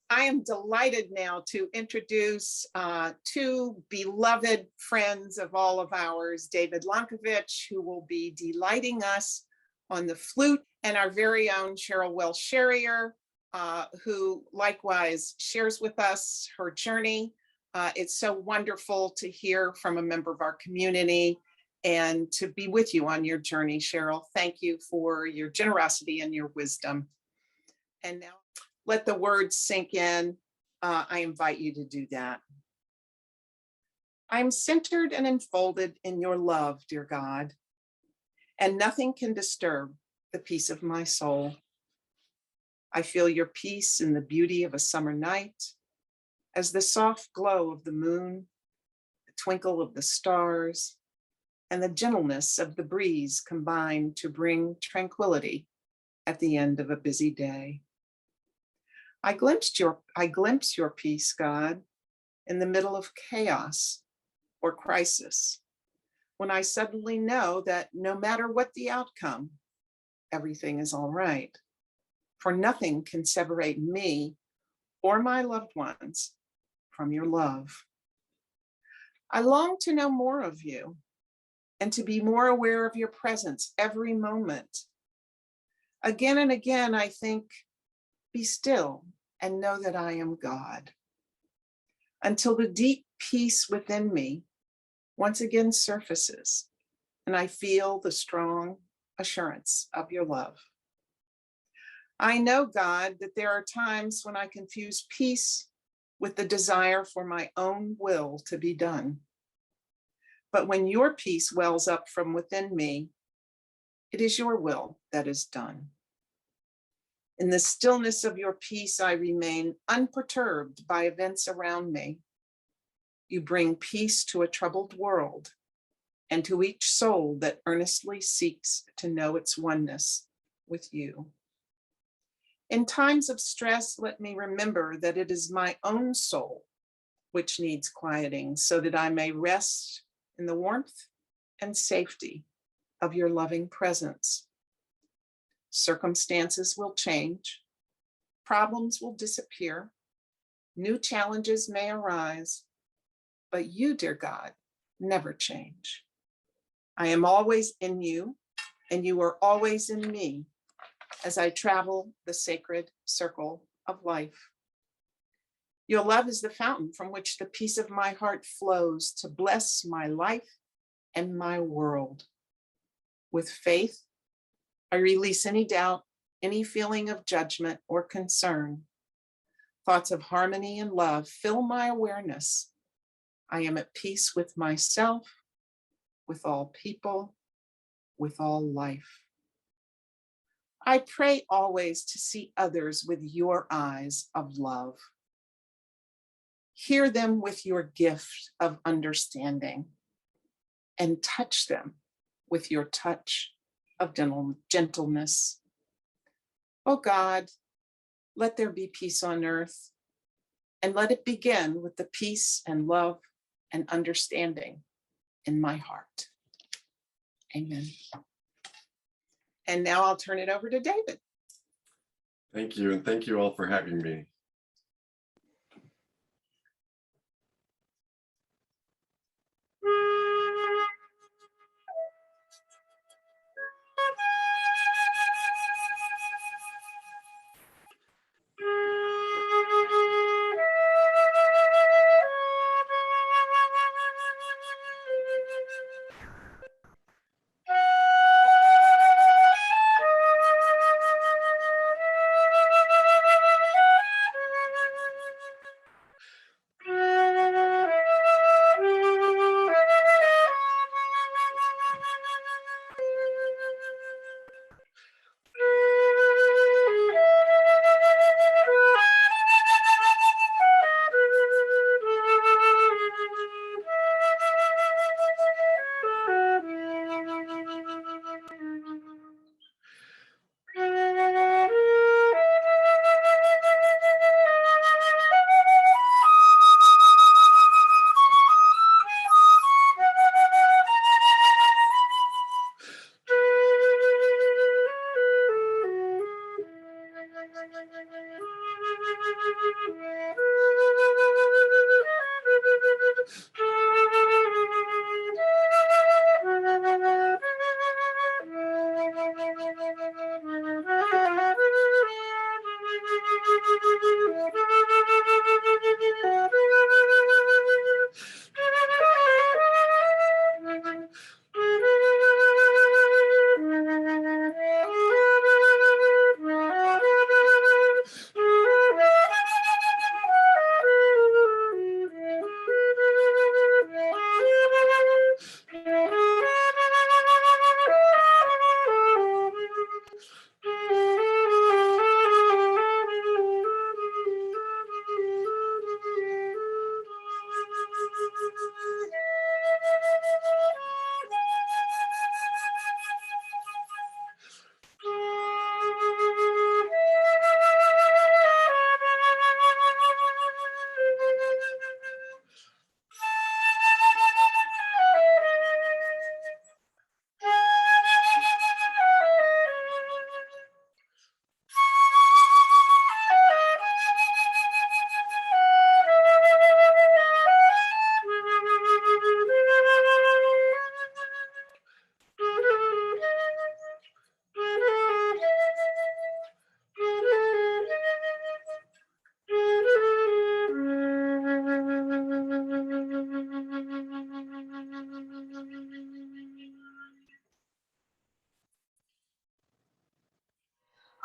I am delighted now to introduce two beloved friends of all of ours, David Lonkevich, who will be delighting us on the flute, and our very own Cheryl Welsh-Charrier, who likewise shares with us her journey. It's so wonderful to hear from a member of our community and to be with you on your journey, Cheryl. Thank you for your generosity and your wisdom. And now let the words sink in. I invite you to do that. I'm centered and enfolded in your love, dear God, and nothing can disturb the peace of my soul. I feel your peace in the beauty of a summer night, as the soft glow of the moon, the twinkle of the stars, and the gentleness of the breeze combine to bring tranquility at the end of a busy day. I glimpse your peace, God, in the middle of chaos or crisis, when I suddenly know that no matter what the outcome, everything is all right, for nothing can separate me or my loved ones from your love. I long to know more of you and to be more aware of your presence every moment. Again and again, I think, be still and know that I am God, until the deep peace within me once again surfaces and I feel the strong assurance of your love. I know, God, that there are times when I confuse peace with the desire for my own will to be done. But when your peace wells up from within me, it is your will that is done. In the stillness of your peace, I remain unperturbed by events around me. You bring peace to a troubled world and to each soul that earnestly seeks to know its oneness with you. In times of stress, let me remember that it is my own soul which needs quieting, so that I may rest in the warmth and safety of your loving presence. Circumstances will change, problems will disappear, new challenges may arise, but you, dear God, never change. I am always in you, and you are always in me as I travel the sacred circle of life. Your love is the fountain from which the peace of my heart flows to bless my life and my world. With faith, I release any doubt, any feeling of judgment or concern. Thoughts of harmony and love fill my awareness. I am at peace with myself, with all people, with all life. I pray always to see others with your eyes of love. Hear them with your gift of understanding and touch them with your touch of gentleness. Oh God, let there be peace on earth, and let it begin with the peace and love and understanding in my heart. Amen. And now I'll turn it over to David. Thank you, and thank you all for having me.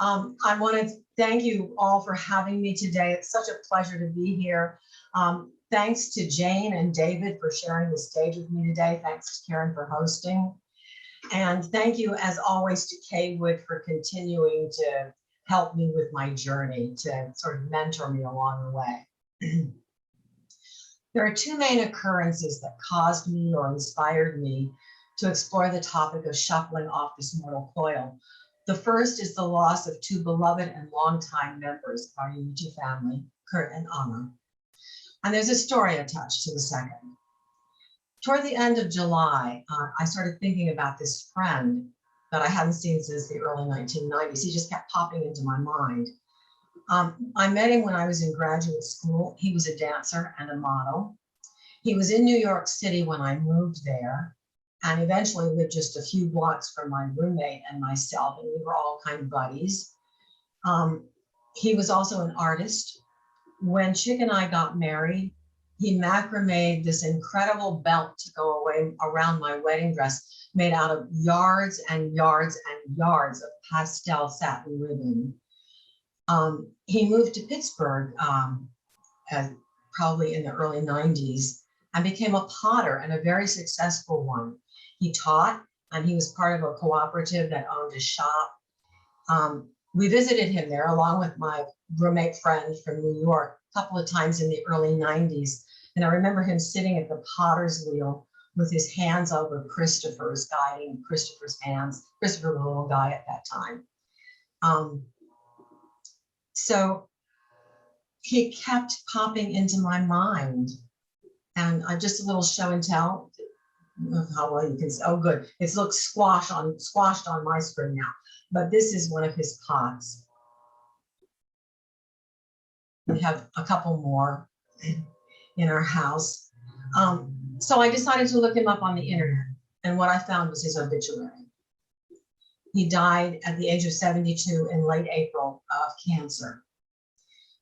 I want to thank you all for having me today. It's such a pleasure to be here. Thanks to Jane and David for sharing the stage with me today. Thanks to Karen for hosting. And thank you, as always, to Kay Wood for continuing to help me with my journey, to sort of mentor me along the way. There are two main occurrences that caused me or inspired me to explore the topic of shuffling off this mortal coil. The first is the loss of two beloved and longtime members of our Unity family, Kurt and Anna. And there's a story attached to the second. Toward the end of July, I started thinking about this friend that I hadn't seen since the early 1990s. He just kept popping into my mind. I met him when I was in graduate school. He was a dancer and a model. He was in New York City when I moved there, and eventually lived just a few blocks from my roommate and myself, and we were all kind of buddies. He was also an artist. When Chick and I got married, he macrameed this incredible belt to go away around my wedding dress, made out of yards and yards and yards of pastel satin ribbon. He moved to Pittsburgh probably in the early 90s and became a potter, and a very successful one. He taught, and he was part of a cooperative that owned a shop. We visited him there along with my roommate friend from New York a couple of times in the early 90s. And I remember him sitting at the potter's wheel with his hands over Christopher's, guiding Christopher's hands. Christopher was a little guy at that time. So he kept popping into my mind. And just a little show and tell. How well you can see. Oh, good. It looks squashed on my screen now. But this is one of his pots. We have a couple more in our house. So I decided to look him up on the internet, and what I found was his obituary. He died at the age of 72 in late April of cancer.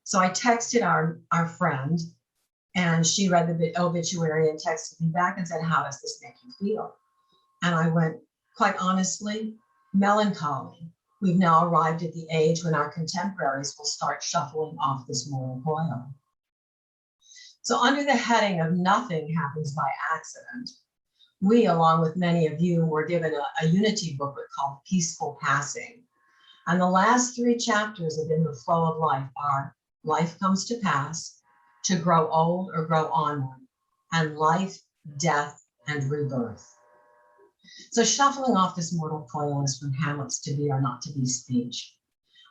So I texted our friend, and she read the obituary and texted me back and said, "How does this make you feel?" And I went, "Quite honestly, melancholy. We've now arrived at the age when our contemporaries will start shuffling off this mortal coil." So under the heading of "Nothing Happens by Accident," we, along with many of you, were given a Unity booklet called Peaceful Passing. And the last 3 chapters of In the Flow of Life are life comes to pass, to grow old or grow onward, and life, death, and rebirth. So shuffling off this mortal coil is from Hamlet's to be or not to be speech.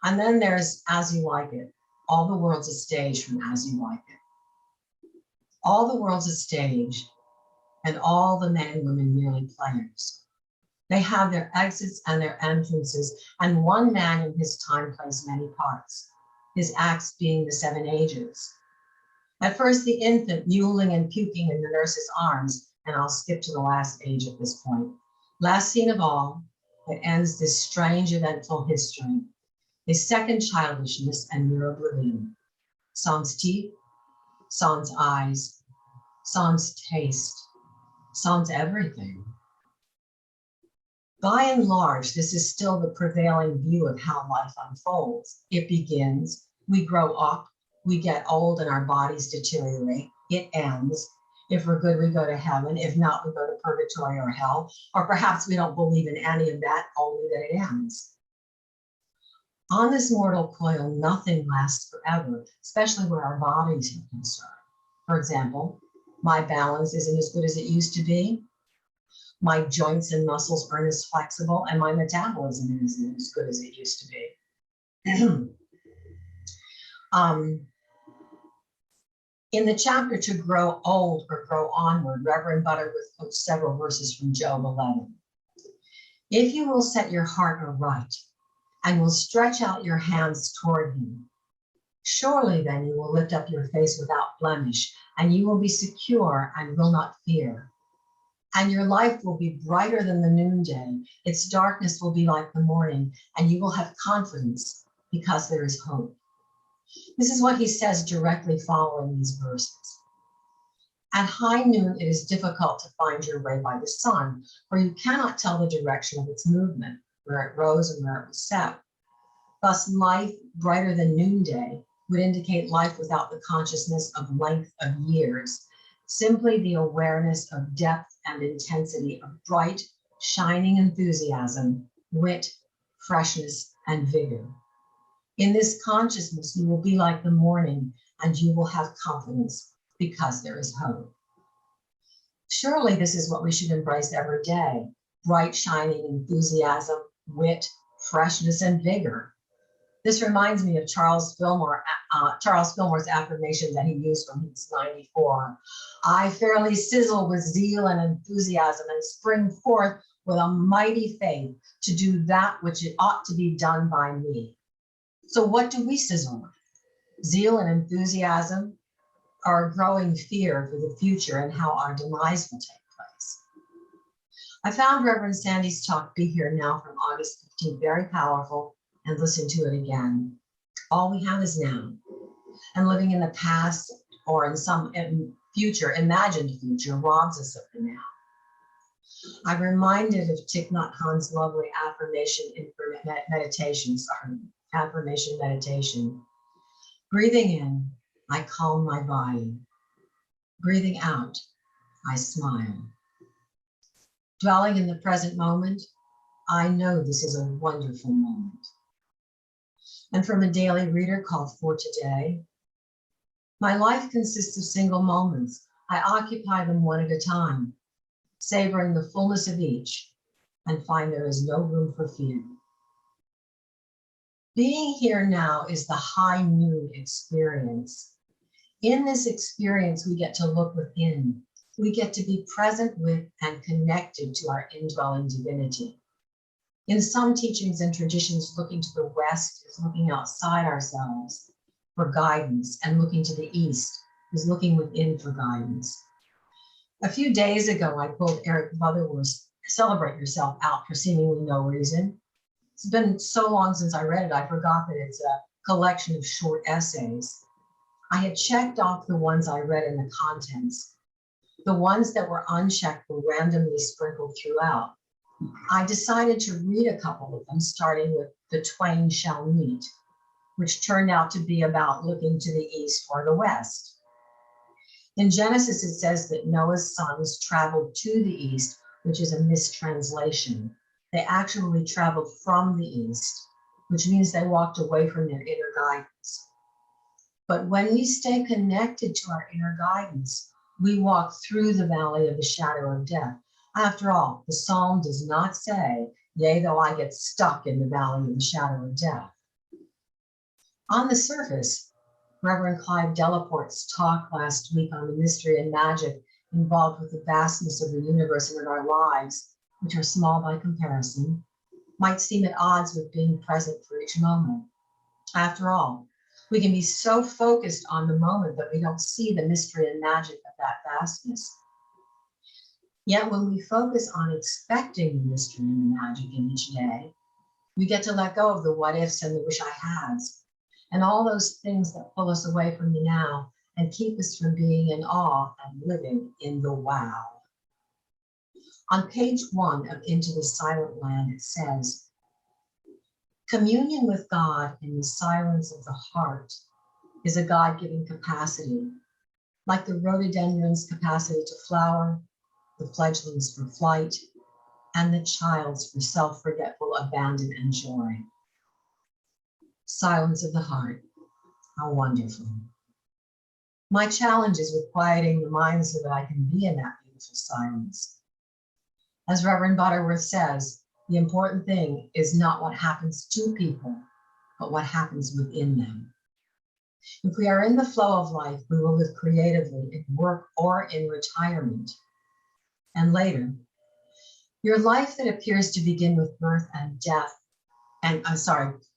And then there's As You Like It. All the world's a stage from As You Like It. All the world's a stage, and all the men and women merely players. They have their exits and their entrances, and one man in his time plays many parts, his acts being the 7 ages. At first, the infant mewling and puking in the nurse's arms, and I'll skip to the last age at this point. Last scene of all, it ends this strange, eventful history, a second childishness and mere oblivion. Sans teeth, sans eyes, sans taste, sans everything. By and large, this is still the prevailing view of how life unfolds. It begins, we grow up, we get old and our bodies deteriorate. It ends. If we're good, we go to heaven. If not, we go to purgatory or hell. Or perhaps we don't believe in any of that, only that it ends. On this mortal coil, nothing lasts forever, especially where our bodies are concerned. For example, my balance isn't as good as it used to be. My joints and muscles aren't as flexible, and my metabolism isn't as good as it used to be. In the chapter To Grow Old or Grow Onward, Reverend Butterworth quotes several verses from Job 11. If you will set your heart aright and will stretch out your hands toward him, surely then you will lift up your face without blemish, and you will be secure and will not fear. And your life will be brighter than the noonday. Its darkness will be like the morning, and you will have confidence because there is hope. This is what he says directly following these verses. At high noon, it is difficult to find your way by the sun, for you cannot tell the direction of its movement, where it rose and where it was set. Thus, life brighter than noonday would indicate life without the consciousness of length of years, simply the awareness of depth and intensity of bright, shining enthusiasm, wit, freshness, and vigor. In this consciousness, you will be like the morning, and you will have confidence because there is hope. Surely this is what we should embrace every day: bright, shining enthusiasm, wit, freshness, and vigor. This reminds me of Charles Fillmore's affirmation that he used when he was 94. I fairly sizzle with zeal and enthusiasm and spring forth with a mighty faith to do that which it ought to be done by me. So what do we sizzle with? Zeal and enthusiasm, or a growing fear for the future and how our demise will take place? I found Reverend Sandy's talk, Be Here Now, from August 15th very powerful, and listen to it again. All we have is now, and living in the past or in some future, imagined future, robs us of the now. I'm reminded of Thich Nhat Hanh's lovely affirmation meditation. Breathing in, I calm my body. Breathing out, I smile. Dwelling in the present moment, I know this is a wonderful moment. And from a daily reader called For Today, my life consists of single moments. I occupy them one at a time, savoring the fullness of each, and find there is no room for fear. Being here now is the high noon experience. In this experience, we get to look within. We get to be present with and connected to our indwelling divinity. In some teachings and traditions, looking to the West is looking outside ourselves for guidance, and looking to the East is looking within for guidance. A few days ago, I pulled Eric Butterworth's Celebrate Yourself out for seemingly no reason. It's been so long since I read it, I forgot that it's a collection of short essays. I had checked off the ones I read in the contents. The ones that were unchecked were randomly sprinkled throughout. I decided to read a couple of them, starting with The Twain Shall Meet, which turned out to be about looking to the east or the west. In Genesis, it says that Noah's sons traveled to the east, which is a mistranslation. They actually traveled from the east, which means they walked away from their inner guidance. But when we stay connected to our inner guidance, we walk through the valley of the shadow of death. After all, the psalm does not say, yea, though I get stuck in the valley of the shadow of death. On the surface, Reverend Clive Delaporte's talk last week on the mystery and magic involved with the vastness of the universe and of our lives, which are small by comparison, might seem at odds with being present for each moment. After all, we can be so focused on the moment that we don't see the mystery and magic of that vastness. Yet when we focus on expecting the mystery and the magic in each day, we get to let go of the what ifs and the wish I hads, and all those things that pull us away from the now and keep us from being in awe and living in the wow. On page 1 of Into the Silent Land, it says, communion with God in the silence of the heart is a God-given capacity, like the rhododendron's capacity to flower, the fledgling's for flight, and the child's for self-forgetful abandon and joy. Silence of the heart, how wonderful. My challenge is with quieting the mind so that I can be in that beautiful silence. As Reverend Butterworth says, the important thing is not what happens to people, but what happens within them. If we are in the flow of life, we will live creatively in work or in retirement. And later, your life that appears to begin with birth and death,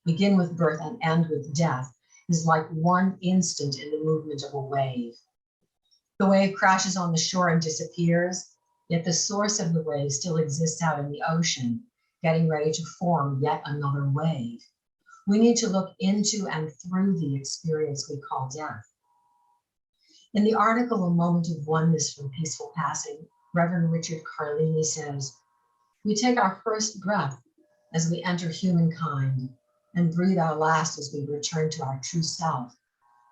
begin with birth and end with death, is like one instant in the movement of a wave. The wave crashes on the shore and disappears, yet the source of the wave still exists out in the ocean, getting ready to form yet another wave. We need to look into and through the experience we call death. In the article, A Moment of Oneness from Peaceful Passing, Reverend Richard Carlini says, we take our first breath as we enter humankind, and breathe our last as we return to our true self,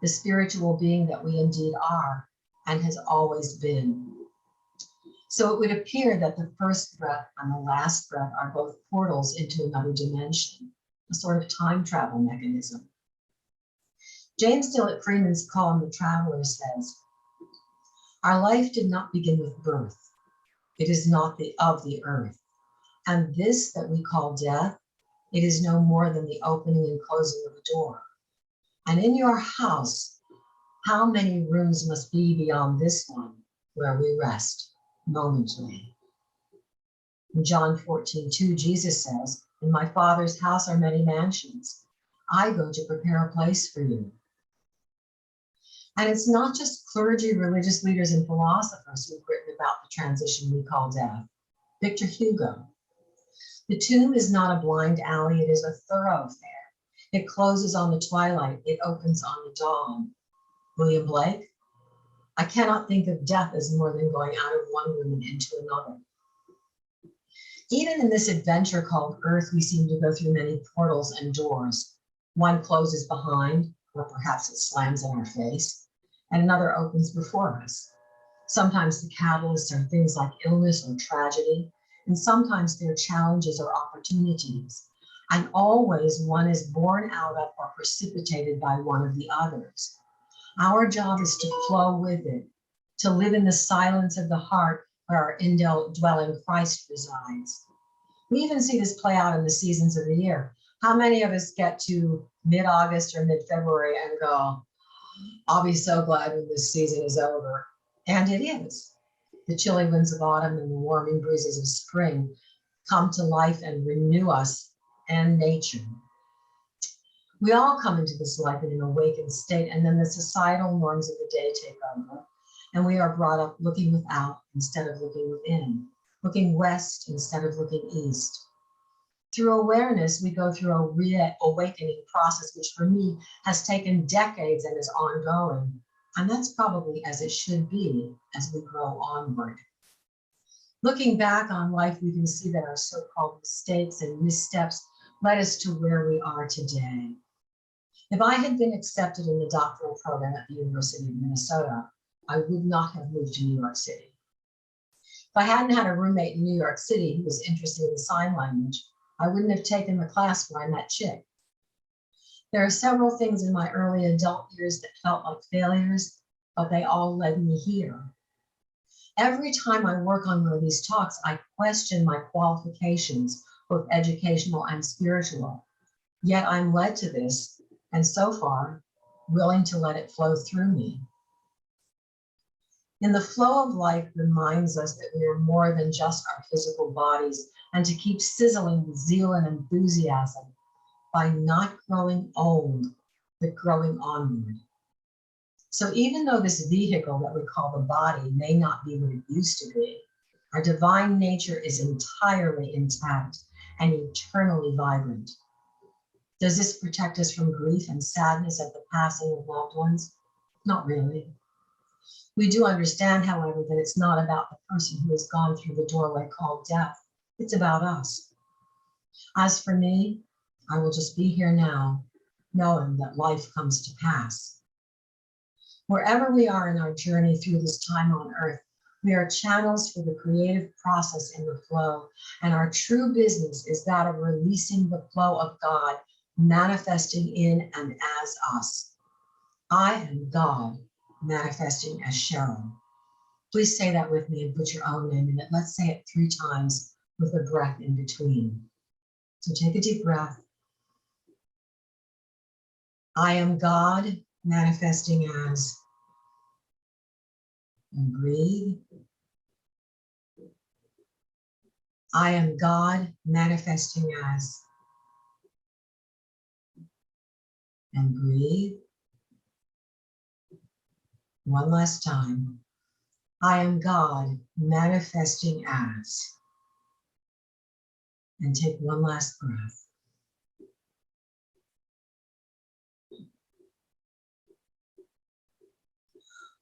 the spiritual being that we indeed are and has always been. So it would appear that the first breath and the last breath are both portals into another dimension, a sort of time travel mechanism. James Dillett Freeman's poem, The Traveler, says, "Our life did not begin with birth. It is not of the earth. And this that we call death, it is no more than the opening and closing of a door. And in your house, how many rooms must be beyond this one where we rest momently?" In John 14:2, Jesus says, "In my Father's house are many mansions. I go to prepare a place for you." And it's not just clergy, religious leaders, and philosophers who've written about the transition we call death. Victor Hugo. "The tomb is not a blind alley, it is a thoroughfare. It closes on the twilight, it opens on the dawn." William Blake. "I cannot think of death as more than going out of one room and into another." Even in this adventure called Earth, we seem to go through many portals and doors. One closes behind, or perhaps it slams in our face, and another opens before us. Sometimes the catalysts are things like illness or tragedy, and sometimes they're challenges or opportunities. And always one is born out of or precipitated by one of the others. Our job is to flow with it, to live in the silence of the heart where our indwelling Christ resides. We even see this play out in the seasons of the year. How many of us get to mid-August or mid-February and go, "I'll be so glad when this season is over"? And it is. The chilly winds of autumn and the warming breezes of spring come to life and renew us and nature. We all come into this life in an awakened state, and then the societal norms of the day take over, and we are brought up looking without instead of looking within, looking west instead of looking east. Through awareness, we go through a reawakening process, which for me has taken decades and is ongoing. And that's probably as it should be as we grow onward. Looking back on life, we can see that our so-called mistakes and missteps led us to where we are today. If I had been accepted in the doctoral program at the University of Minnesota, I would not have moved to New York City. If I hadn't had a roommate in New York City who was interested in sign language, I wouldn't have taken the class where I met Chick. There are several things in my early adult years that felt like failures, but they all led me here. Every time I work on one of these talks, I question my qualifications, both educational and spiritual. Yet I'm led to this, and so far, willing to let it flow through me. In the flow of life reminds us that we are more than just our physical bodies, and to keep sizzling with zeal and enthusiasm by not growing old, but growing onward. So even though this vehicle that we call the body may not be what it used to be, our divine nature is entirely intact and eternally vibrant. Does this protect us from grief and sadness at the passing of loved ones? Not really. We do understand, however, that it's not about the person who has gone through the doorway called death. It's about us. As for me, I will just be here now, knowing that life comes to pass. Wherever we are in our journey through this time on earth, we are channels for the creative process in the flow, and our true business is that of releasing the flow of God, manifesting in and as us. I am God, manifesting as Cheryl. Please say that with me and put your own name in it. Let's say it 3 times with a breath in between. So take a deep breath. I am God, manifesting as. And breathe. I am God, manifesting as. And breathe. One last time. I am God, manifesting as. And take one last breath.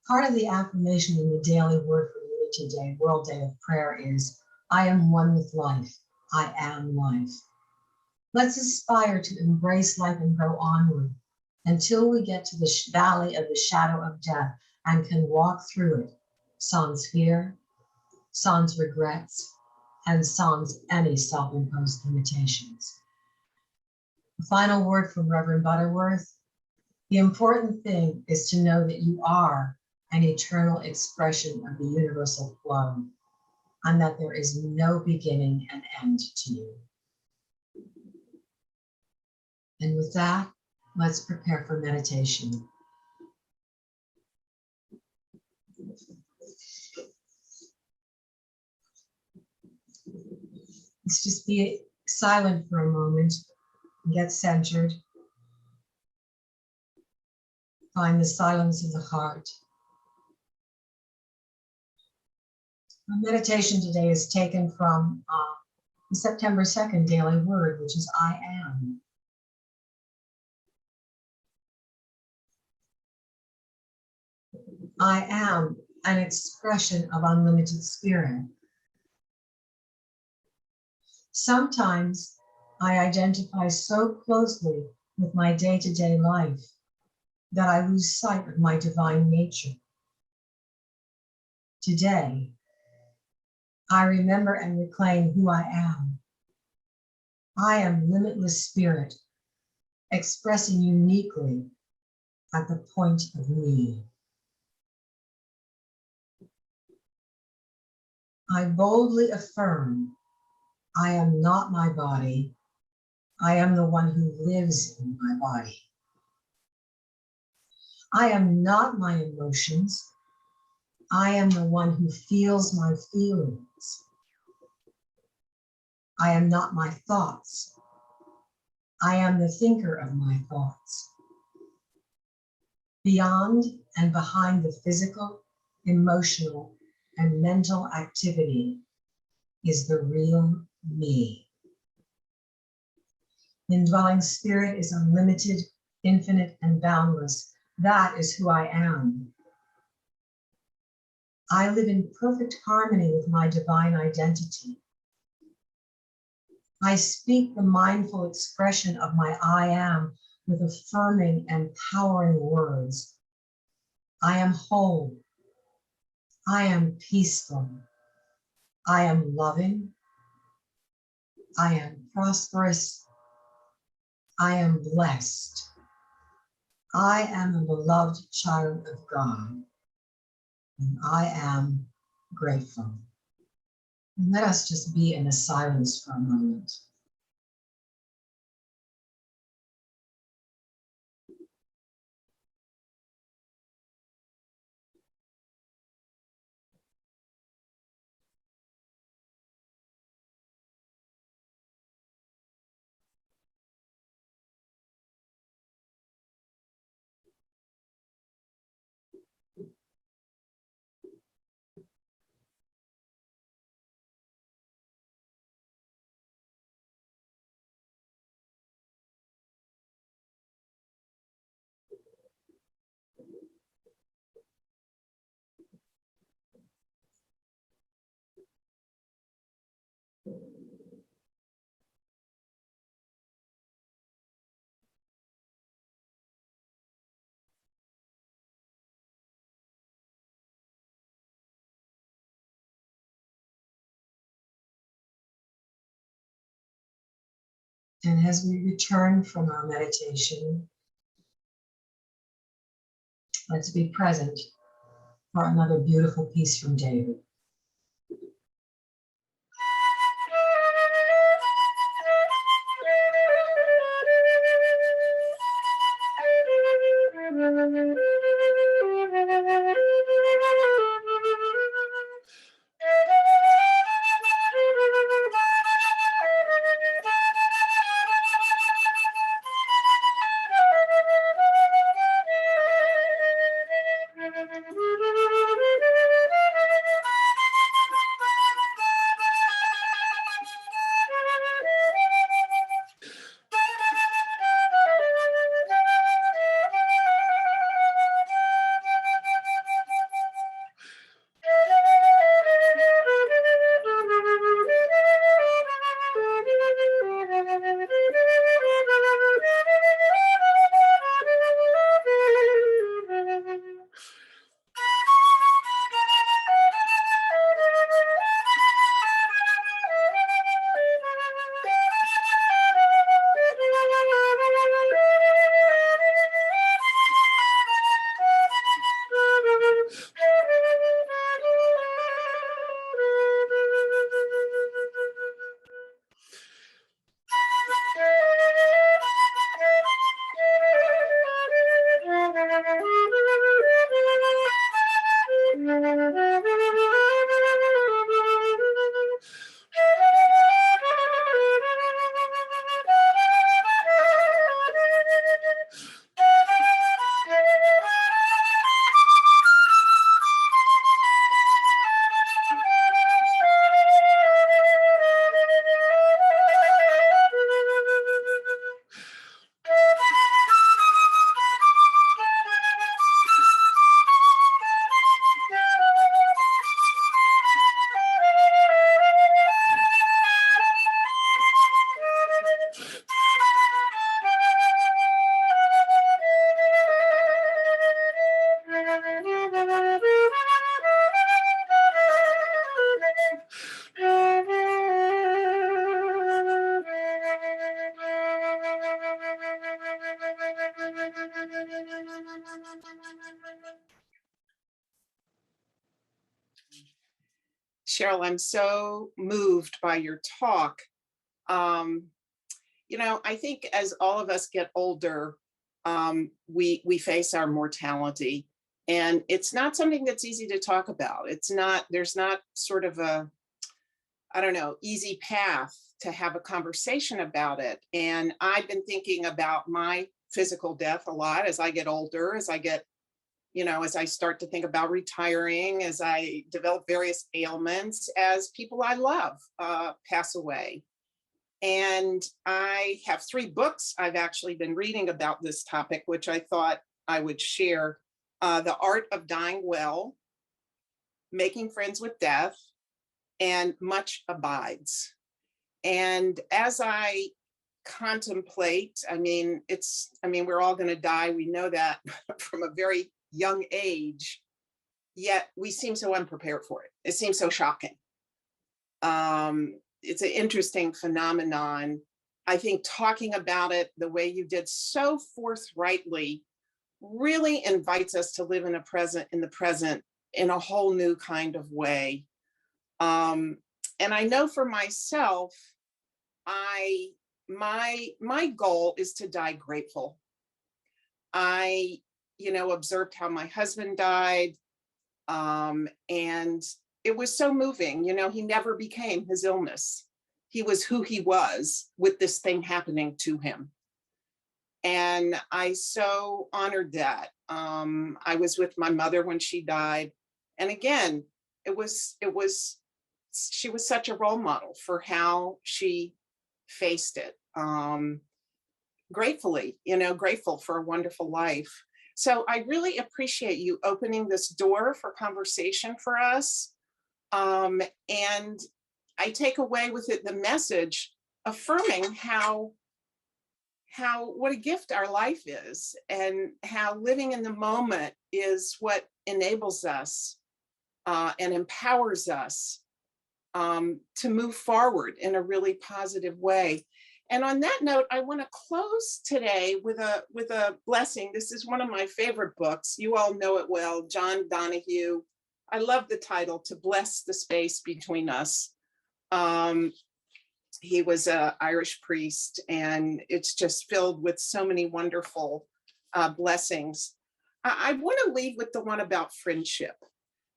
Part of the affirmation in the daily word for Unity Day, World Day of Prayer, is I am one with life. I am life. Let's aspire to embrace life and go onward until we get to the valley of the shadow of death and can walk through it, sans fear, sans regrets, and sans any self-imposed limitations. The final word from Reverend Butterworth: the important thing is to know that you are an eternal expression of the universal flow, and that there is no beginning and end to you. And with that, let's prepare for meditation. Let's just be silent for a moment and get centered. Find the silence of the heart. Our meditation today is taken from the September 2nd daily word, which is I am. I am an expression of unlimited spirit. Sometimes I identify so closely with my day-to-day life that I lose sight of my divine nature. Today, I remember and reclaim who I am. I am limitless spirit, expressing uniquely at the point of need. I boldly affirm I am not my body. I am the one who lives in my body. I am not my emotions. I am the one who feels my feelings. I am not my thoughts. I am the thinker of my thoughts. Beyond and behind the physical, emotional, and mental activity is the real me. Indwelling spirit is unlimited, infinite, and boundless. That is who I am. I live in perfect harmony with my divine identity. I speak the mindful expression of my I am with affirming and empowering words. I am whole. I am peaceful. I am loving. I am prosperous. I am blessed. I am a beloved child of God, and I am grateful. And let us just be in a silence for a moment. And as we return from our meditation, let's be present for another beautiful piece from David. Cheryl, I'm so moved by your talk. I think as all of us get older, we face our mortality, and it's not something that's easy to talk about. There's not sort of a, I don't know, easy path to have a conversation about it. And I've been thinking about my physical death a lot as I get older, as I start to think about retiring, as I develop various ailments, as people I love pass away. And I have 3 books I've actually been reading about this topic, which I thought I would share. The Art of Dying Well, Making Friends with Death, and Much Abides. And as I contemplate, we're all going to die. We know that from a very young age, yet we seem so unprepared for it. It seems so shocking. It's an interesting phenomenon. I think talking about it the way you did so forthrightly really invites us to live in the present in a whole new kind of way. And I know for myself, my goal is to die grateful. I, observed how my husband died, and it was so moving. He never became his illness. He was who he was with this thing happening to him. And I so honored that. I was with my mother when she died. And again, she was such a role model for how she faced it. Grateful for a wonderful life. So I really appreciate you opening this door for conversation for us. And I take away with it the message affirming what a gift our life is, and how living in the moment is what enables us and empowers us to move forward in a really positive way. And on that note, I want to close today with a blessing. This is one of my favorite books. You all know it well, John Donahue. I love the title, To Bless the Space Between Us. He was an Irish priest, and it's just filled with so many wonderful blessings. I want to leave with the one about friendship,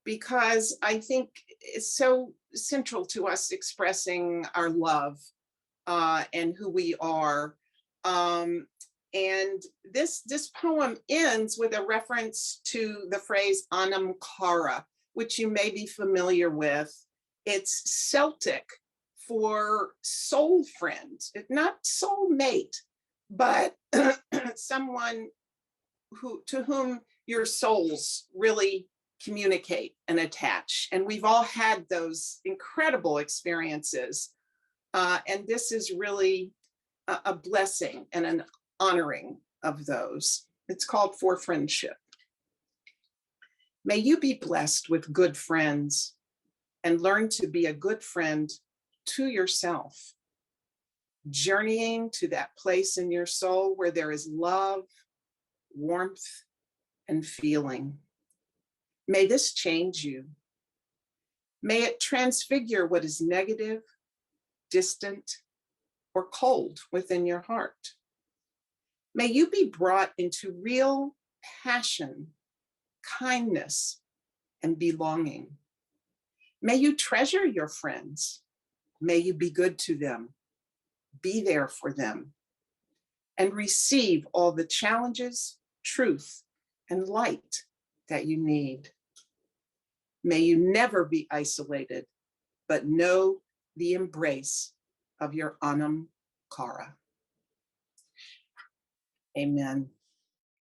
because I think it's so central to us expressing our love and who we are. And this poem ends with a reference to the phrase anam cara, which you may be familiar with. It's Celtic for soul friend, not soul mate, but someone to whom your souls really communicate and attach. And we've all had those incredible experiences. And this is really a blessing and an honoring of those. It's called For Friendship. May you be blessed with good friends and learn to be a good friend to yourself, journeying to that place in your soul where there is love, warmth, and feeling. May this change you. May it transfigure what is negative, distant, or cold within your heart. May you be brought into real passion, kindness, and belonging. May you treasure your friends. May you be good to them, be there for them, and receive all the challenges, truth, and light that you need. May you never be isolated, but know the embrace of your anam cara. Amen.